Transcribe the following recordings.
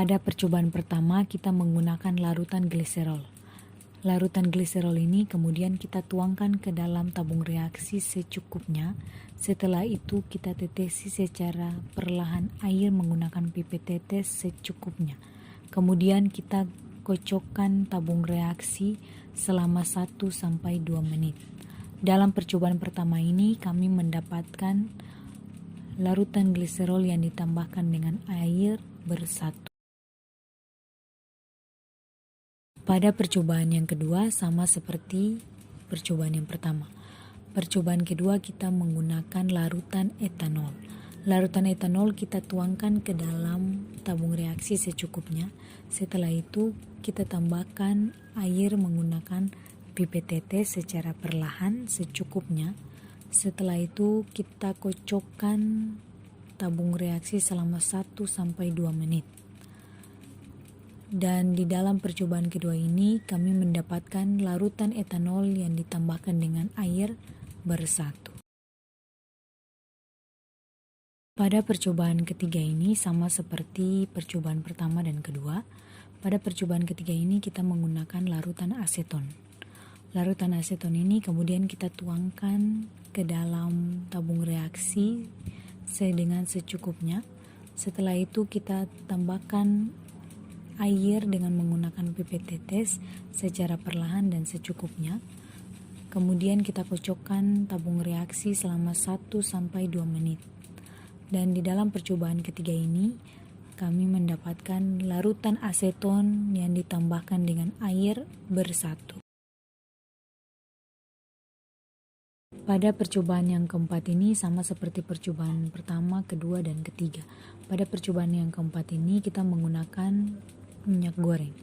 Pada percobaan pertama kita menggunakan larutan gliserol. Larutan gliserol ini kemudian kita tuangkan ke dalam tabung reaksi secukupnya. Setelah itu kita tetesi secara perlahan air menggunakan pipet tetes secukupnya. Kemudian kita kocokkan tabung reaksi selama 1-2 menit. Dalam percobaan pertama ini kami mendapatkan larutan gliserol yang ditambahkan dengan air bersatu. Pada percobaan yang kedua sama seperti percobaan yang pertama. Percobaan kedua kita menggunakan larutan etanol. Larutan etanol kita tuangkan ke dalam tabung reaksi secukupnya. Setelah itu kita tambahkan air menggunakan pipet tetes secara perlahan secukupnya. Setelah itu kita kocokkan tabung reaksi selama 1-2 menit. Dan di dalam percobaan kedua ini kami mendapatkan larutan etanol yang ditambahkan dengan air bersatu. Pada percobaan ketiga ini sama seperti percobaan pertama dan kedua. Pada percobaan ketiga ini kita menggunakan larutan aseton. Larutan aseton ini kemudian kita tuangkan ke dalam tabung reaksi dengan secukupnya. Setelah itu kita tambahkan air dengan menggunakan pipet tetes secara perlahan dan secukupnya. Kemudian kita kocokkan tabung reaksi selama 1-2 menit. Dan di dalam percobaan ketiga ini kami mendapatkan larutan aseton yang ditambahkan dengan air bersatu. Pada percobaan yang keempat ini sama seperti percobaan pertama, kedua, dan ketiga. Pada percobaan yang keempat ini kita menggunakan minyak goreng.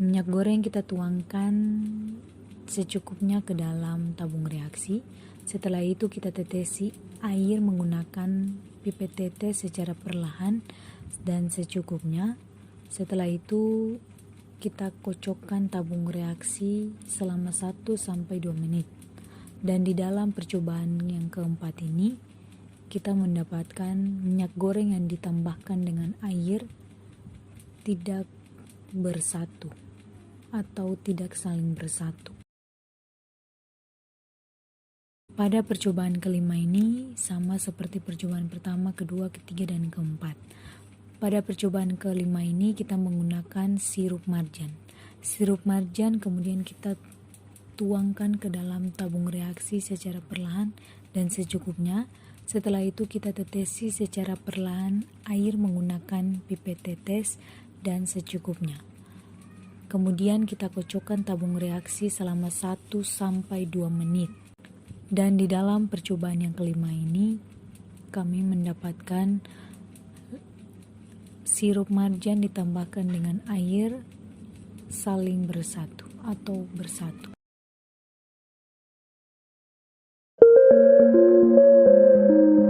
Minyak goreng kita tuangkan secukupnya ke dalam tabung reaksi. Setelah itu kita tetesi air menggunakan pipet tetes secara perlahan dan secukupnya. Setelah itu kita kocokkan tabung reaksi selama 1-2 menit. Dan di dalam percobaan yang keempat ini kita mendapatkan minyak goreng yang ditambahkan dengan air tidak bersatu atau tidak saling bersatu. Pada percobaan kelima ini sama seperti percobaan pertama, kedua, ketiga, dan keempat. Pada percobaan kelima ini kita menggunakan sirup marjan. Sirup marjan kemudian kita tuangkan ke dalam tabung reaksi secara perlahan dan secukupnya. Setelah itu kita tetesi secara perlahan air menggunakan pipet tetes dan secukupnya. Kemudian kita kocokkan tabung reaksi selama 1-2 menit. Dan di dalam percobaan yang kelima ini kami mendapatkan sirup marjan ditambahkan dengan air saling bersatu atau bersatu.